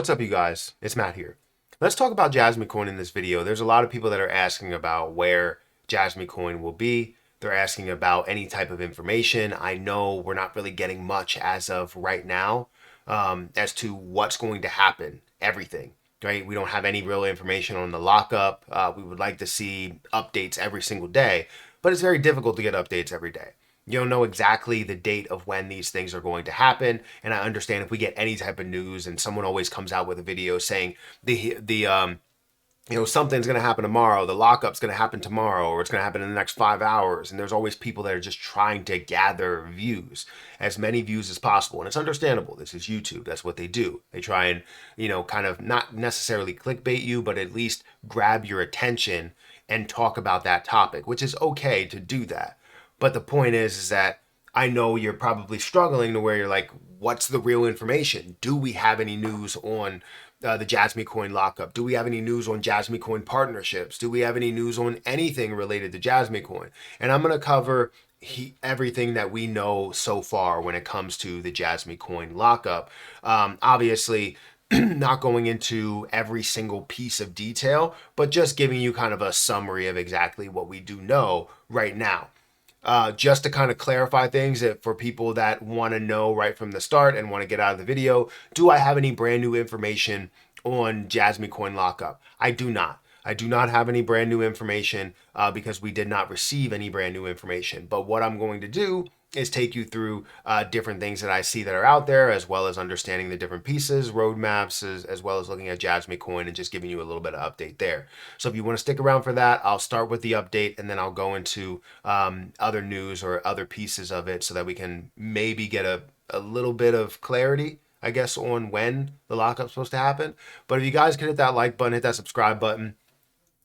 What's up, you guys? It's Matt here. Let's talk about Jasmy Coin in this video. There's a lot of people that are asking about where Jasmy Coin will be. They're asking about any type of information. I know we're not really getting much as of right now as to what's going to happen, everything, right? We don't have any real information on the lockup. We would like to see updates every single day, but it's very difficult to get updates every day. You don't know exactly the date of when these things are going to happen. And I understand if we get any type of news and someone always comes out with a video saying something's going to happen tomorrow, the lockup's going to happen tomorrow, or it's going to happen in the next 5 hours. And there's always people that are just trying to gather views, as many views as possible. And it's understandable. This is YouTube. That's what they do. They try and, kind of not necessarily clickbait you, but at least grab your attention and talk about that topic, which is okay to do that. But the point is that I know you're probably struggling to where you're like, what's the real information? Do we have any news on the Jasmy Coin lockup? Do we have any news on Jasmy Coin partnerships? Do we have any news on anything related to Jasmy Coin? And I'm going to cover everything that we know so far when it comes to the Jasmy Coin lockup. Obviously, not going into every single piece of detail, but just giving you kind of a summary of exactly what we do know right now. Just to kind of clarify things for people that want to know right from the start and want to get out of the video, do I have any brand new information on Jasmy Coin lockup? I do not. I do not have any brand new information because we did not receive any brand new information. But what I'm going to do is take you through different things that I see that are out there, as well as understanding the different pieces, roadmaps, as well as looking at Jasmy Coin and just giving you a little bit of update there. So if you want to stick around for that, I'll start with the update and then I'll go into other news or other pieces of it so that we can maybe get a little bit of clarity, I guess, on when the lockup's supposed to happen. But if you guys can hit that like button, hit that subscribe button,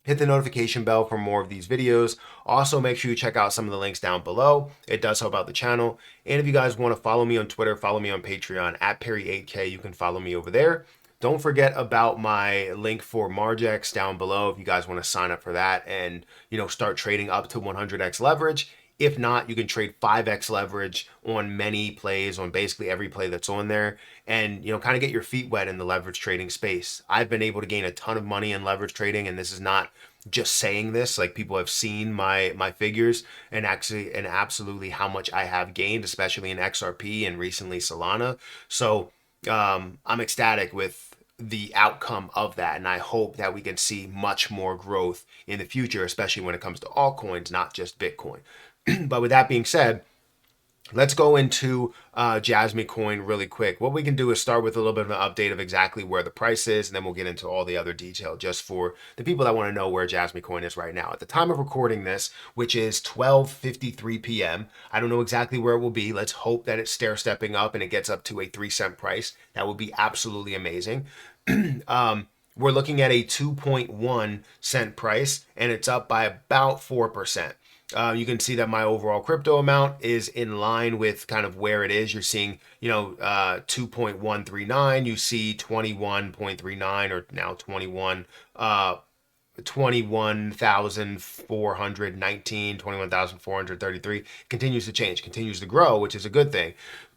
hit the notification bell for more of these videos. Also, make sure you check out some of the links down below. It does help out the channel. And if you guys want to follow me on Twitter, follow me on Patreon at Perry8K. You can follow me over there. Don't forget about my link for Margex down below if you guys want to sign up for that and, start trading up to 100x leverage. If not, you can trade 5x leverage on many plays, on basically every play that's on there, and kind of get your feet wet in the leverage trading space. I've been able to gain a ton of money in leverage trading, and this is not just saying this. Like, people have seen my figures and absolutely how much I have gained, especially in XRP and recently Solana. So I'm ecstatic with the outcome of that, and I hope that we can see much more growth in the future, especially when it comes to altcoins, not just Bitcoin. But with that being said, let's go into Jasmy Coin really quick. What we can do is start with a little bit of an update of exactly where the price is, and then we'll get into all the other detail just for the people that want to know where Jasmy Coin is right now. At the time of recording this, which is 12:53 p.m., I don't know exactly where it will be. Let's hope that it's stair-stepping up and it gets up to a 3-cent price. That would be absolutely amazing. We're looking at a 2.1 cent price, and it's up by about 4%. You can see that my overall crypto amount is in line with kind of where it is. You're seeing, 2.139. You see 21.39, or now 21,419, 21,433. Continues to change, continues to grow, which is a good thing.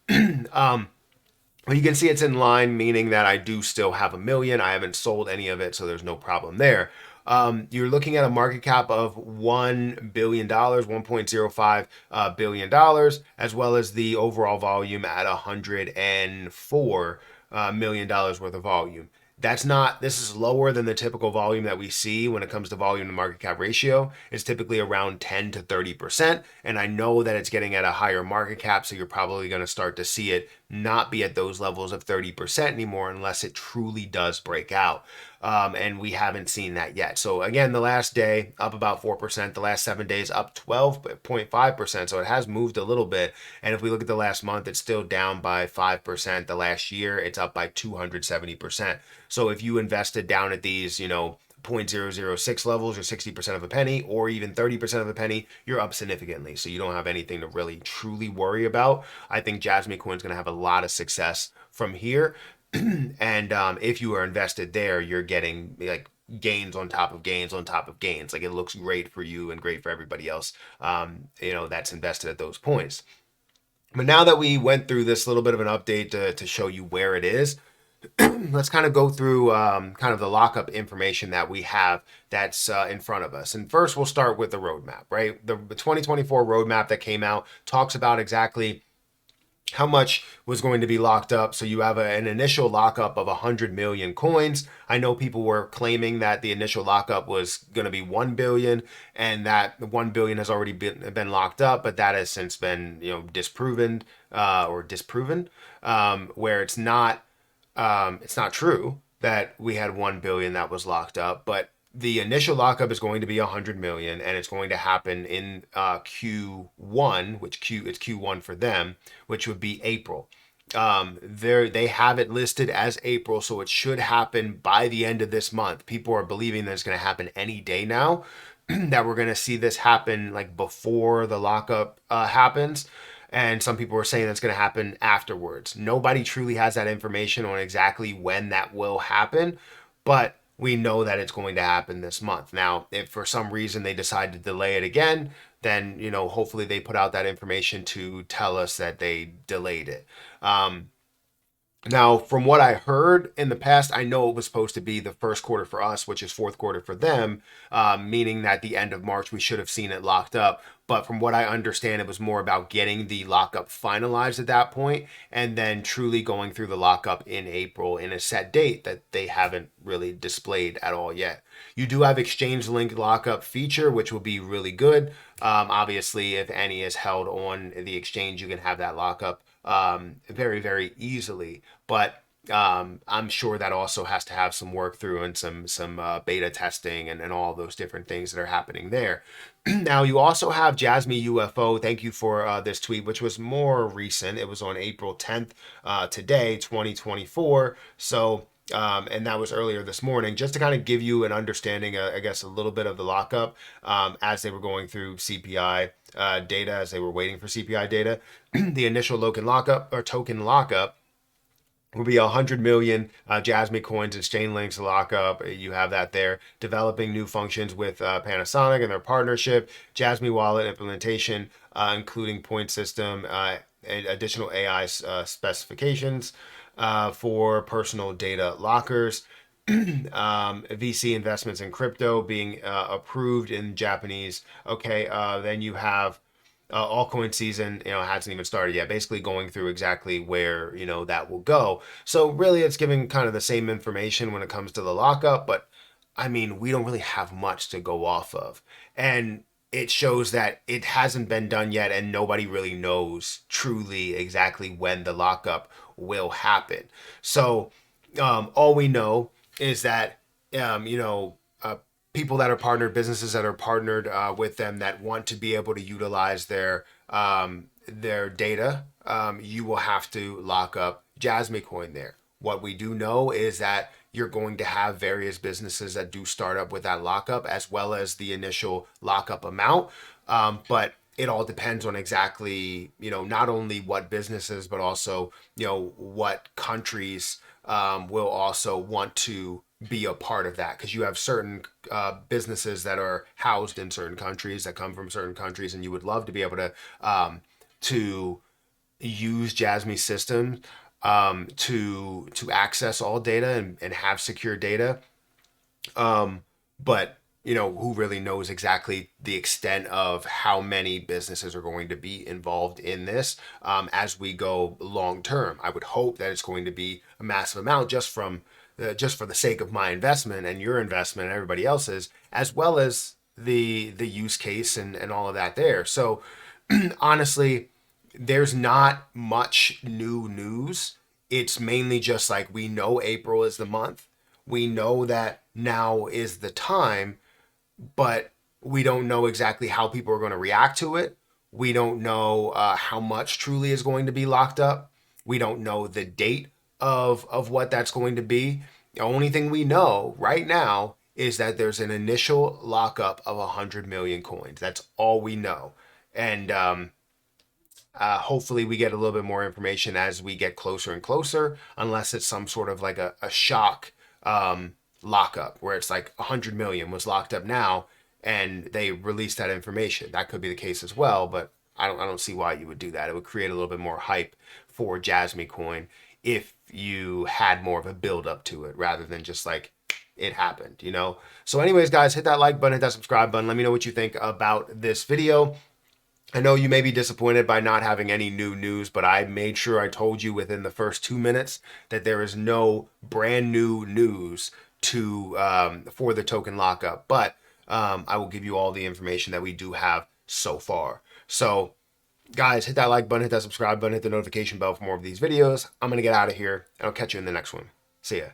But you can see it's in line, meaning that I do still have 1 million. I haven't sold any of it, so there's no problem there. You're looking at a market cap of $1 billion, $1.05 billion, as well as the overall volume at $104 million worth of volume. This is lower than the typical volume that we see when it comes to volume to market cap ratio. It's typically around 10 to 30%. And I know that it's getting at a higher market cap, so you're probably going to start to see it not be at those levels of 30% anymore unless it truly does break out. And we haven't seen that yet. So again, the last day up about 4%, the last 7 days up 12.5%. So it has moved a little bit. And if we look at the last month, it's still down by 5%. The last year, it's up by 270%. So if you invested down at these, 0.006 levels or 60% of a penny or even 30% of a penny, you're up significantly. So you don't have anything to really truly worry about. I think Jasmy Coin's going to have a lot of success from here. And if you are invested there, you're getting like gains on top of gains on top of gains. Like, it looks great for you and great for everybody else, that's invested at those points. But now that we went through this little bit of an update to show you where it is, let's kind of go through kind of the lockup information that we have that's in front of us. And first, we'll start with the roadmap, right? The 2024 roadmap that came out talks about exactly how much was going to be locked up. So you have an initial lockup of 100 million coins. I know people were claiming that the initial lockup was going to be 1 billion and that the 1 billion has already been locked up, but that has since been, disproven or disproven, where it's not true that we had 1 billion that was locked up, but the initial lockup is going to be 100 million and it's going to happen in Q1, it's Q1 for them, which would be April. They have it listed as April, so it should happen by the end of this month. People are believing that it's going to happen any day now, that we're going to see this happen like before the lockup happens. And some people are saying that's going to happen afterwards. Nobody truly has that information on exactly when that will happen, but we know that it's going to happen this month. Now, if for some reason they decide to delay it again, then, hopefully they put out that information to tell us that they delayed it. Now, from what I heard in the past, I know it was supposed to be the first quarter for us, which is fourth quarter for them, meaning that the end of March, we should have seen it locked up. But from what I understand, it was more about getting the lockup finalized at that point and then truly going through the lockup in April in a set date that they haven't really displayed at all yet. You do have exchange link lockup feature, which will be really good. Obviously, if any is held on the exchange, you can have that lockup very, very easily. But I'm sure that also has to have some work through and some beta testing and all those different things that are happening there. Now, you also have Jasmy UFO. Thank you for this tweet, which was more recent. It was on April 10th, today, 2024. So, and that was earlier this morning, just to kind of give you an understanding, I guess, a little bit of the lockup as they were going through CPI data, as they were waiting for CPI data. The initial token lockup will be 100 million Jasmy coins and chain links lockup. You have that there. Developing new functions with Panasonic and their partnership. Jasmy wallet implementation, including point system, additional AI specifications for personal data lockers. VC investments in crypto being approved in Japanese. Okay, then you have altcoin season, hasn't even started yet. Basically going through exactly where, that will go. So really it's giving kind of the same information when it comes to the lockup, but I mean, we don't really have much to go off of. And it shows that it hasn't been done yet and nobody really knows truly exactly when the lockup will happen. So all we know is that, people that are partnered, businesses that are partnered with them that want to be able to utilize their data, you will have to lock up Jasmy coin there. What we do know is that you're going to have various businesses that do start up with that lockup as well as the initial lockup amount. But it all depends on exactly, not only what businesses, but also, what countries will also want to be a part of that, because you have certain businesses that are housed in certain countries that come from certain countries, and you would love to be able to use Jasmy's system to access all data and have secure data. But who really knows exactly the extent of how many businesses are going to be involved in this as we go long term. I would hope that it's going to be a massive amount just for the sake of my investment and your investment and everybody else's, as well as the use case and all of that there. So honestly, there's not much new news. It's mainly just like, we know April is the month. We know that now is the time, but we don't know exactly how people are going to react to it. We don't know how much truly is going to be locked up. We don't know the date of what that's going to be. The only thing we know right now is that there's an initial lockup of 100 million coins. That's all we know. And hopefully we get a little bit more information as we get closer and closer, unless it's some sort of like a shock lockup where it's like 100 million was locked up now and they released that information. That could be the case as well, but I don't see why you would do that. It would create a little bit more hype for Jasmy coin if you had more of a build up to it rather than just like it happened, you know? So anyways, guys, hit that like button, hit that subscribe button. Let me know what you think about this video. I know you may be disappointed by not having any new news, but I made sure I told you within the first 2 minutes that there is no brand new news to for the token lockup. But I will give you all the information that we do have so far. So guys, hit that like button, hit that subscribe button, hit the notification bell for more of these videos. I'm going to get out of here, and I'll catch you in the next one. See ya.